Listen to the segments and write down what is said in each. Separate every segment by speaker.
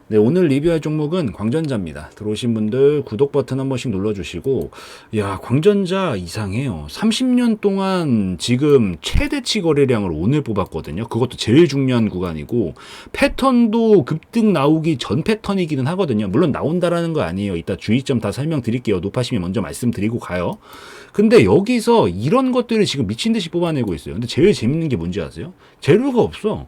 Speaker 1: 네, 오늘 리뷰할 종목은 광전자입니다. 들어오신 분들 구독 버튼 한 번씩 눌러주시고, 야, 광전자 이상해요. 30년 동안 지금 최대치 거래량을 오늘 뽑았거든요. 그것도 제일 중요한 구간이고, 패턴도 급등 나오기 전 패턴이기는 하거든요. 물론 나온다라는 거 아니에요. 이따 주의점 다 설명드릴게요. 높아시면 먼저 말씀드리고 가요. 근데 여기서 이런 것들을 지금 미친 듯이 뽑아내고 있어요. 근데 제일 재밌는 게 뭔지 아세요? 재료가 없어.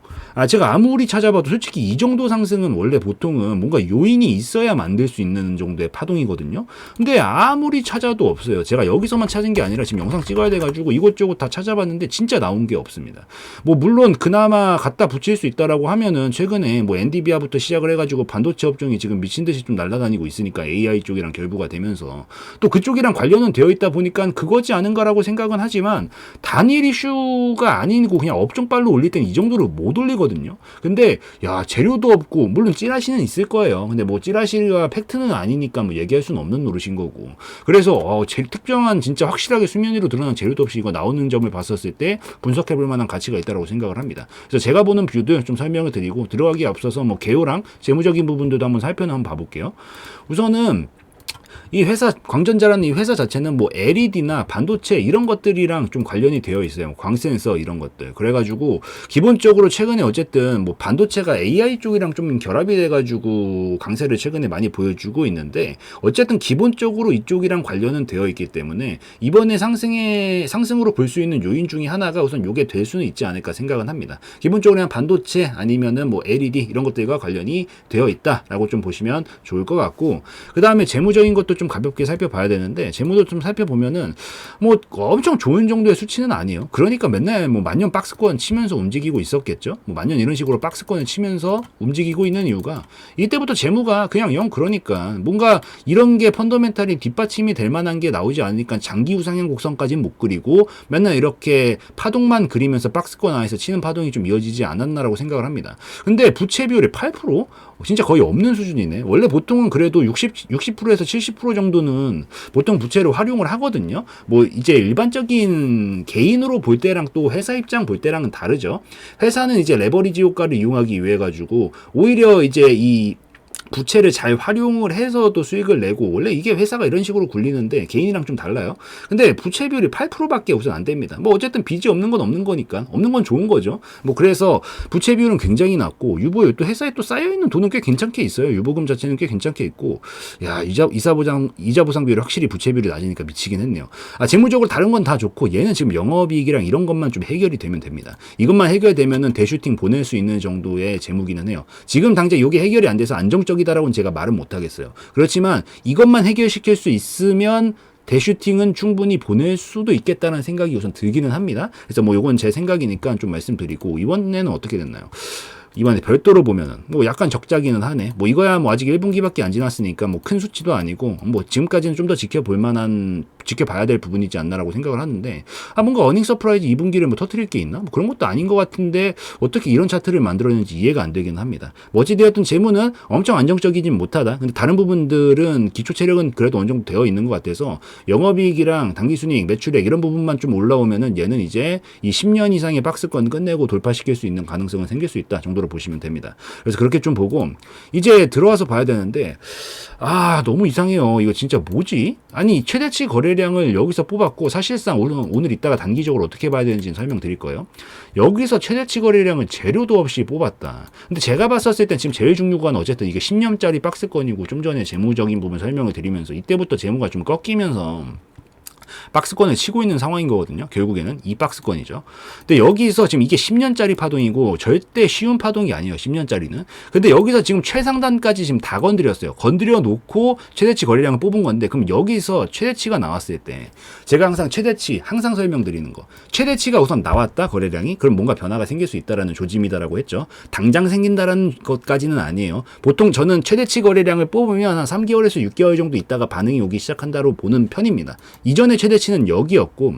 Speaker 1: 제가 아무리 찾아봐도 솔직히 이 정도 상승은 원래 보통은 뭔가 요인이 있어야 만들 수 있는 정도의 파동이거든요. 근데 아무리 찾아도 없어요. 제가 여기서만 찾은 게 아니라 지금 영상 찍어야 돼가지고 이것저것 다 찾아봤는데 진짜 나온 게 없습니다. 뭐 물론 그나마 갖다 붙일 수 있다라고 하면은 최근에 뭐 엔디비아부터 시작을 해가지고 반도체 업종이 지금 미친 듯이 좀 날아다니고 있으니까 AI 쪽이랑 결부가 되면서 또 그쪽이랑 관련은 되어 있다 보니까 그거지 않은가라고 생각은 하지만 단일 이슈가 아니고 그냥 업종빨로 올릴 땐 이 정도로 못 올리거든요. 근데 야, 재료도 없고 물론 찌라시는 있을 거예요. 근데 뭐 찌라시가 팩트는 아니니까 뭐 얘기할 수는 없는 노릇인 거고. 그래서 제일 특정한 진짜 확실하게 수면 위로 드러난 재료도 없이 이거 나오는 점을 봤었을 때 분석해 볼 만한 가치가 있다고 생각을 합니다. 그래서 제가 보는 뷰도 좀 설명을 드리고 들어가기에 앞서서 뭐 개요랑 재무적인 부분들도 한번 살펴는 한번 봐볼게요. 우선은 이 회사 광전자라는 이 회사 자체는 뭐 LED나 반도체 이런 것들이랑 좀 관련이 되어 있어요. 광센서 이런 것들. 그래가지고 기본적으로 최근에 어쨌든 뭐 반도체가 AI 쪽이랑 좀 결합이 돼가지고 강세를 최근에 많이 보여주고 있는데 어쨌든 기본적으로 이쪽이랑 관련은 되어 있기 때문에 이번에 상승으로 볼 수 있는 요인 중에 하나가 우선 요게 될 수는 있지 않을까 생각은 합니다. 기본적으로 그냥 반도체 아니면은 뭐 LED 이런 것들과 관련이 되어 있다라고 좀 보시면 좋을 것 같고 그 다음에 재무적인 것도 좀 가볍게 살펴봐야 되는데 재무도 좀 살펴보면은 뭐 엄청 좋은 정도의 수치는 아니에요. 그러니까 맨날 뭐 만년 박스권 치면서 움직이고 있었겠죠. 뭐 만년 이런 식으로 박스권을 치면서 움직이고 있는 이유가 이때부터 재무가 그냥 영 그러니까 뭔가 이런 게 펀더멘탈이 뒷받침이 될 만한 게 나오지 않으니까 장기 우상향 곡선까지는 못 그리고 맨날 이렇게 파동만 그리면서 박스권 안에서 치는 파동이 좀 이어지지 않았나라고 생각을 합니다. 근데 부채 비율이 8%? 진짜 거의 없는 수준이네. 원래 보통은 그래도 60%에서 70% 정도는 보통 부채로 활용을 하거든요. 뭐 이제 일반적인 개인으로 볼 때랑 또 회사 입장 볼 때랑은 다르죠. 회사는 이제 레버리지 효과를 이용하기 위해 가지고 오히려 이제 이 부채를 잘 활용을 해서 또 수익을 내고 원래 이게 회사가 이런 식으로 굴리는데 개인이랑 좀 달라요. 근데 부채 비율이 8%밖에 우선 안 됩니다. 뭐 어쨌든 빚이 없는 건 없는 거니까 없는 건 좋은 거죠. 뭐 그래서 부채 비율은 굉장히 낮고 유보율 또 회사에 또 쌓여 있는 돈은 꽤 괜찮게 있어요. 유보금 자체는 꽤 괜찮게 있고 야 이자 보상 비율이 확실히 부채 비율이 낮으니까 미치긴 했네요. 재무적으로 다른 건 다 좋고 얘는 지금 영업이익이랑 이런 것만 좀 해결이 되면 됩니다. 이것만 해결되면은 대슈팅 보낼 수 있는 정도의 재무기는 해요. 지금 당장 이게 해결이 안 돼서 안정적 이다라고는 제가 말은 못하겠어요. 그렇지만 이것만 해결시킬 수 있으면 대슈팅은 충분히 보낼 수도 있겠다는 생각이 우선 들기는 합니다. 그래서 뭐 이건 제 생각이니까 좀 말씀드리고 이번에는 어떻게 됐나요? 이번에 별도로 보면은 뭐 약간 적자기는 하네. 뭐 이거야 뭐 아직 1분기밖에 안 지났으니까 뭐 큰 수치도 아니고 뭐 지금까지는 좀 더 지켜봐야 될 부분이지 않나라고 생각을 하는데 뭔가 어닝 서프라이즈 2분기를 뭐 터뜨릴 게 있나? 뭐 그런 것도 아닌 것 같은데 어떻게 이런 차트를 만들었는지 이해가 안 되긴 합니다. 뭐 어찌되었든 재무는 엄청 안정적이진 못하다. 근데 다른 부분들은 기초 체력은 그래도 어느 정도 되어 있는 것 같아서 영업이익이랑 당기순이익, 매출액 이런 부분만 좀 올라오면은 얘는 이제 이 10년 이상의 박스권 끝내고 돌파시킬 수 있는 가능성은 생길 수 있다 정도로 보시면 됩니다. 그래서 그렇게 좀 보고 이제 들어와서 봐야 되는데 너무 이상해요. 이거 진짜 뭐지? 아니 최대치 거래량을 여기서 뽑았고 사실상 오늘 이따가 단기적으로 어떻게 봐야 되는지는 설명드릴 거예요. 여기서 최대치 거래량을 재료도 없이 뽑았다. 근데 제가 봤었을 땐 지금 제일 중요한 건 어쨌든 이게 10년짜리 박스권이고 좀 전에 재무적인 부분 설명을 드리면서 이때부터 재무가 좀 꺾이면서 박스권을 치고 있는 상황인 거거든요. 결국에는 이 박스권이죠. 근데 여기서 지금 이게 10년짜리 파동이고 절대 쉬운 파동이 아니에요. 10년짜리는. 근데 여기서 지금 최상단까지 지금 다 건드렸어요. 건드려 놓고 최대치 거래량을 뽑은 건데 그럼 여기서 최대치가 나왔을 때 제가 항상 최대치 항상 설명드리는 거. 최대치가 우선 나왔다 거래량이 그럼 뭔가 변화가 생길 수 있다라는 조짐이다라고 했죠. 당장 생긴다라는 것까지는 아니에요. 보통 저는 최대치 거래량을 뽑으면 한 3개월에서 6개월 정도 있다가 반응이 오기 시작한다로 보는 편입니다. 이전에 최대치는 여기였고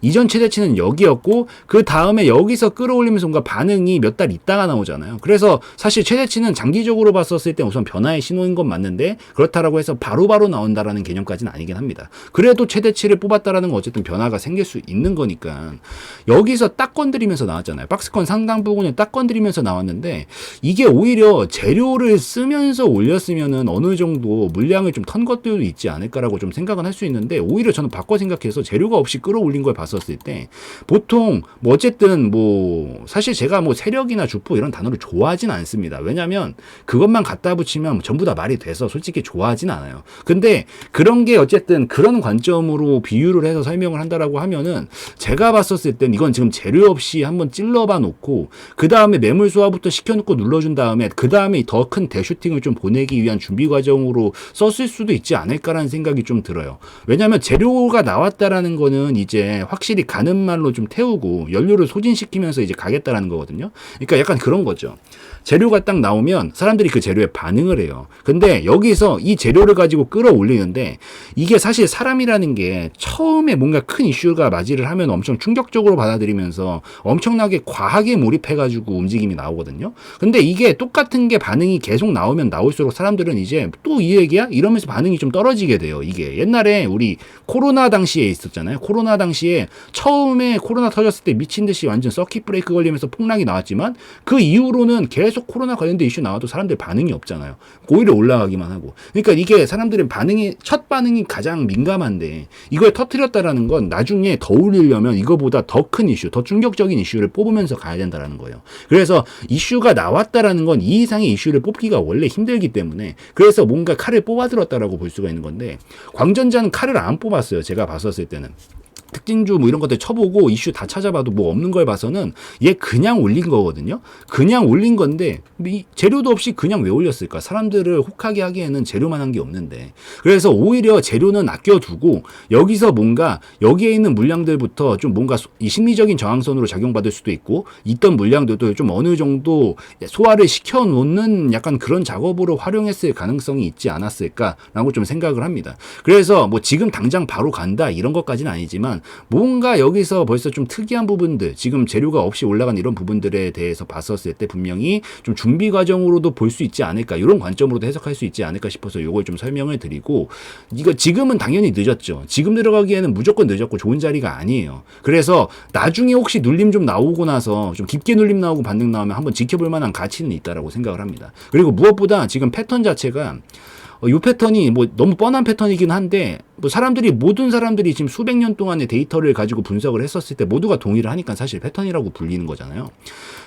Speaker 1: 이전 최대치는 여기였고 그 다음에 여기서 끌어올리면서 뭔가 반응이 몇 달 있다가 나오잖아요. 그래서 사실 최대치는 장기적으로 봤었을 때 우선 변화의 신호인 건 맞는데 그렇다라고 해서 바로바로 나온다라는 개념까지는 아니긴 합니다. 그래도 최대치를 뽑았다라는 건 어쨌든 변화가 생길 수 있는 거니까 여기서 딱 건드리면서 나왔잖아요. 박스권 상당 부분을 딱 건드리면서 나왔는데 이게 오히려 재료를 쓰면서 올렸으면은 어느 정도 물량을 좀 턴 것들도 있지 않을까라고 좀 생각은 할 수 있는데 오히려 저는 바꿔 생각해서 재료가 없이 끌어올린 걸 봤었을 때 보통 뭐 어쨌든 뭐 사실 제가 뭐 세력이나 주포 이런 단어를 좋아하진 않습니다. 왜냐면 그것만 갖다 붙이면 전부 다 말이 돼서 솔직히 좋아하진 않아요. 근데 그런 게 어쨌든 그런 관점으로 비유를 해서 설명을 한다라고 하면은 제가 봤었을 땐 이건 지금 재료 없이 한번 찔러봐 놓고 그 다음에 매물 소화부터 시켜놓고 눌러준 다음에 그 다음에 더 큰 대슈팅을 좀 보내기 위한 준비 과정으로 썼을 수도 있지 않을까라는 생각이 좀 들어요. 왜냐하면 재료가 나왔다라는 거는 이제 확실히 가는 말로 좀 태우고 연료를 소진시키면서 이제 가겠다라는 거거든요. 그러니까 약간 그런 거죠. 재료가 딱 나오면 사람들이 그 재료에 반응을 해요. 근데 여기서 이 재료를 가지고 끌어올리는데 이게 사실 사람이라는 게 처음에 뭔가 큰 이슈가 맞이를 하면 엄청 충격적으로 받아들이면서 엄청나게 과하게 몰입해가지고 움직임이 나오거든요. 근데 이게 똑같은 게 반응이 계속 나오면 나올수록 사람들은 이제 또 이 얘기야? 이러면서 반응이 좀 떨어지게 돼요. 이게 옛날에 우리 코로나 당시에 있었잖아요. 코로나 당시에 처음에 코로나 터졌을 때 미친 듯이 완전 서킷 브레이크 걸리면서 폭락이 나왔지만 그 이후로는 계속 코로나 관련된 이슈 나와도 사람들 반응이 없잖아요. 오히려 올라가기만 하고. 그러니까 이게 사람들은 반응이 첫 반응이 가장 민감한데 이걸 터뜨렸다라는 건 나중에 더 올리려면 이거보다 더 큰 이슈, 더 충격적인 이슈를 뽑으면서 가야 된다라는 거예요. 그래서 이슈가 나왔다라는 건 이 이상의 이슈를 뽑기가 원래 힘들기 때문에 그래서 뭔가 칼을 뽑아들었다라고 볼 수가 있는 건데 광전자는 칼을 안 뽑았어요. 제가 봤었을 때는. 특징주 뭐 이런 것들 쳐보고 이슈 다 찾아봐도 뭐 없는 걸 봐서는 얘 그냥 올린 거거든요. 그냥 올린 건데 이 재료도 없이 그냥 왜 올렸을까? 사람들을 혹하게 하기에는 재료만 한 게 없는데 그래서 오히려 재료는 아껴두고 여기서 뭔가 여기에 있는 물량들부터 좀 뭔가 이 심리적인 저항선으로 작용받을 수도 있고 있던 물량들도 좀 어느 정도 소화를 시켜놓는 약간 그런 작업으로 활용했을 가능성이 있지 않았을까라고 좀 생각을 합니다. 그래서 뭐 지금 당장 바로 간다 이런 것까지는 아니지만 뭔가 여기서 벌써 좀 특이한 부분들 지금 재료가 없이 올라간 이런 부분들에 대해서 봤었을 때 분명히 좀 준비 과정으로도 볼 수 있지 않을까 이런 관점으로도 해석할 수 있지 않을까 싶어서 이걸 좀 설명을 드리고 이거 지금은 당연히 늦었죠. 지금 들어가기에는 무조건 늦었고 좋은 자리가 아니에요. 그래서 나중에 혹시 눌림 좀 나오고 나서 좀 깊게 눌림 나오고 반등 나오면 한번 지켜볼 만한 가치는 있다라고 생각을 합니다. 그리고 무엇보다 지금 패턴 자체가 이 패턴이 뭐 너무 뻔한 패턴이긴 한데 뭐 모든 사람들이 지금 수백 년 동안의 데이터를 가지고 분석을 했었을 때 모두가 동의를 하니까 사실 패턴이라고 불리는 거잖아요.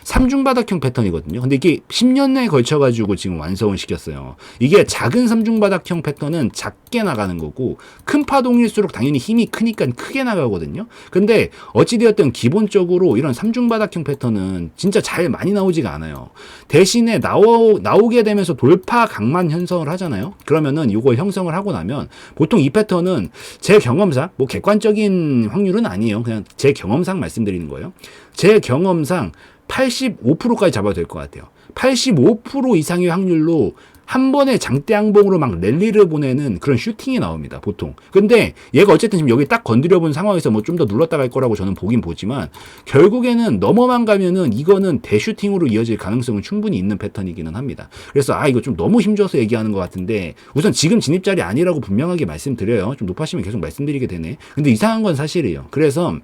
Speaker 1: 삼중바닥형 패턴이거든요. 근데 이게 10년에 걸쳐가지고 지금 완성을 시켰어요. 이게 작은 삼중바닥형 패턴은 작게 나가는 거고 큰 파동일수록 당연히 힘이 크니까 크게 나가거든요. 근데 어찌되었든 기본적으로 이런 삼중바닥형 패턴은 진짜 잘 많이 나오지가 않아요. 대신에 나오게 되면서 돌파 강만 형성을 하잖아요. 그러면은 이걸 형성을 하고 나면 보통 이 패턴은 제 경험상 뭐 객관적인 확률은 아니에요. 그냥 제 경험상 말씀드리는 거예요. 제 경험상 85%까지 잡아도 될 것 같아요. 85% 이상의 확률로 한 번에 장대 항봉으로 막 랠리를 보내는 그런 슈팅이 나옵니다, 보통. 근데 얘가 어쨌든 지금 여기 딱 건드려 본 상황에서 뭐 좀 더 눌렀다 갈 거라고 저는 보긴 보지만 결국에는 넘어만 가면은 이거는 대슈팅으로 이어질 가능성은 충분히 있는 패턴이기는 합니다. 그래서 이거 좀 너무 힘줘서 얘기하는 것 같은데 우선 지금 진입자리 아니라고 분명하게 말씀드려요. 좀 높아지면 계속 말씀드리게 되네. 근데 이상한 건 사실이에요. 그래서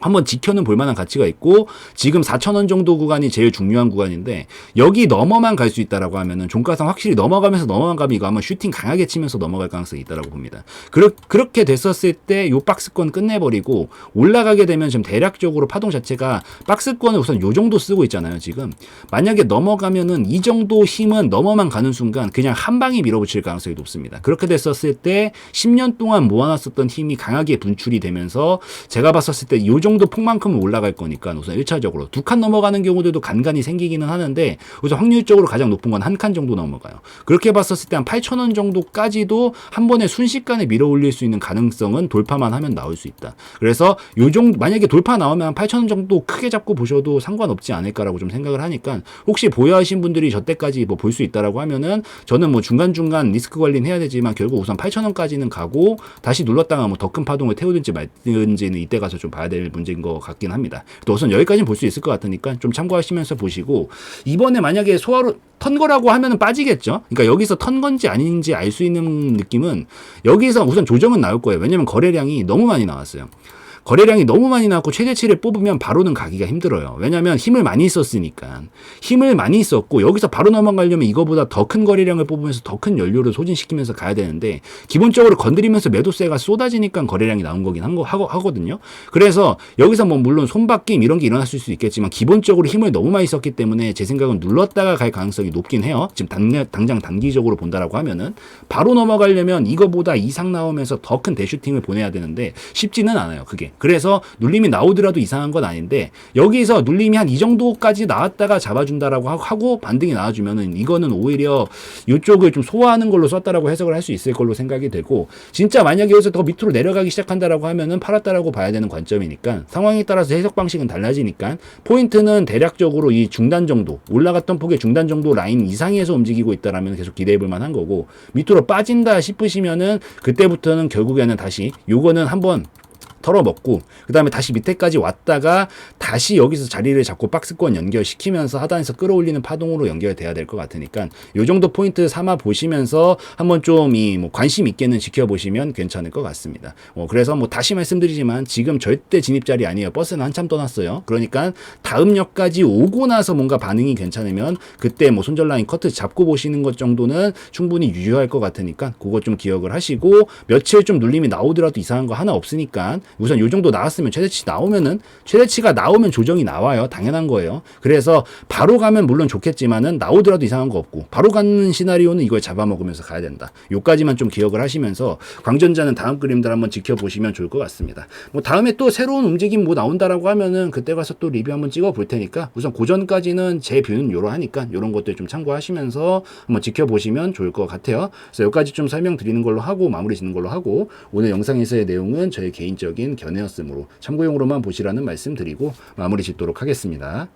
Speaker 1: 한번 지켜는 볼 만한 가치가 있고 지금 4,000원 정도 구간이 제일 중요한 구간인데 여기 넘어만 갈 수 있다라고 하면은 종가상 확실히 넘어가면 이거 아마 슈팅 강하게 치면서 넘어갈 가능성이 있다라고 봅니다. 그렇게 됐었을 때 요 박스권 끝내버리고 올라가게 되면 지금 대략적으로 파동 자체가 박스권을 우선 요 정도 쓰고 있잖아요. 지금 만약에 넘어가면은 이 정도 힘은 넘어만 가는 순간 그냥 한 방에 밀어붙일 가능성이 높습니다. 그렇게 됐었을 때 10년 동안 모아놨었던 힘이 강하게 분출이 되면서 제가 봤었을 때 요 정도 폭만큼은 올라갈 거니까 우선 1차적으로 2칸 넘어가는 경우들도 간간히 생기기는 하는데 우선 확률적으로 가장 높은 건 한 칸 정도 넘어가요. 그렇게 봤었을 때 한 8,000원 정도까지도 한 번에 순식간에 밀어 올릴 수 있는 가능성은 돌파만 하면 나올 수 있다. 그래서 요 정도 만약에 돌파 나오면 한 8,000원 정도 크게 잡고 보셔도 상관없지 않을까라고 좀 생각을 하니까 혹시 보유하신 분들이 저 때까지 뭐 볼 수 있다라고 하면은 저는 뭐 중간중간 리스크 관리는 해야 되지만 결국 우선 8,000원까지는 가고 다시 눌렀다가 뭐 더 큰 파동을 태우든지 말든지는 이때 가서 좀 봐야 될 잠재인 것 같긴 합니다. 또 우선 여기까지는 볼 수 있을 것 같으니까 좀 참고하시면서 보시고, 이번에 만약에 소화로 턴 거라고 하면은 빠지겠죠. 그러니까 여기서 턴 건지 아닌지 알 수 있는 느낌은 여기서 우선 조정은 나올 거예요. 왜냐면 거래량이 너무 많이 나왔어요. 거래량이 너무 많이 나왔고 최대치를 뽑으면 바로는 가기가 힘들어요. 왜냐면 힘을 많이 썼으니까. 힘을 많이 썼고 여기서 바로 넘어가려면 이거보다 더 큰 거래량을 뽑으면서 더 큰 연료를 소진시키면서 가야 되는데, 기본적으로 건드리면서 매도세가 쏟아지니까 거래량이 나온 거긴 하거든요. 그래서 여기서 뭐 물론 손바뀜 이런 게 일어났을 수 있겠지만 기본적으로 힘을 너무 많이 썼기 때문에 제 생각은 눌렀다가 갈 가능성이 높긴 해요. 지금 당장 단기적으로 본다라고 하면은 바로 넘어가려면 이거보다 이상 나오면서 더 큰 대슈팅을 보내야 되는데 쉽지는 않아요. 그게. 그래서 눌림이 나오더라도 이상한 건 아닌데, 여기서 눌림이 한 이 정도까지 나왔다가 잡아준다라고 하고 반등이 나와주면은 이거는 오히려 이쪽을 좀 소화하는 걸로 썼다라고 해석을 할 수 있을 걸로 생각이 되고, 진짜 만약에 여기서 더 밑으로 내려가기 시작한다라고 하면은 팔았다라고 봐야 되는 관점이니까 상황에 따라서 해석 방식은 달라지니까, 포인트는 대략적으로 이 중단 정도, 올라갔던 폭의 중단 정도 라인 이상에서 움직이고 있다라면 계속 기대해 볼 만한 거고, 밑으로 빠진다 싶으시면은 그때부터는 결국에는 다시 요거는 한번 털어먹고 그 다음에 다시 밑에까지 왔다가 다시 여기서 자리를 잡고 박스권 연결시키면서 하단에서 끌어올리는 파동으로 연결돼야 될 것 같으니까 요 정도 포인트 삼아 보시면서 한번 좀 이 뭐 관심 있게는 지켜보시면 괜찮을 것 같습니다. 그래서 뭐 다시 말씀드리지만 지금 절대 진입 자리 아니에요. 버스는 한참 떠났어요. 그러니까 다음 역까지 오고 나서 뭔가 반응이 괜찮으면 그때 뭐 손절 라인 커트 잡고 보시는 것 정도는 충분히 유효할 것 같으니까 그거 좀 기억을 하시고, 며칠 좀 눌림이 나오더라도 이상한 거 하나 없으니까 우선 요 정도 나왔으면 최대치가 나오면 조정이 나와요. 당연한 거예요. 그래서 바로 가면 물론 좋겠지만은 나오더라도 이상한 거 없고, 바로 가는 시나리오는 이걸 잡아먹으면서 가야 된다. 요까지만 좀 기억을 하시면서 광전자는 다음 그림들 한번 지켜보시면 좋을 것 같습니다. 뭐 다음에 또 새로운 움직임 뭐 나온다라고 하면은 그때 가서 또 리뷰 한번 찍어 볼 테니까 우선 고전까지는 제 뷰는 요러하니까 요런 것들 좀 참고하시면서 한번 지켜보시면 좋을 것 같아요. 그래서 여기까지 좀 설명드리는 걸로 하고 마무리 짓는 걸로 하고, 오늘 영상에서의 내용은 저의 개인적인 견해였으므로 참고용으로만 보시라는 말씀 드리고 마무리 짓도록 하겠습니다.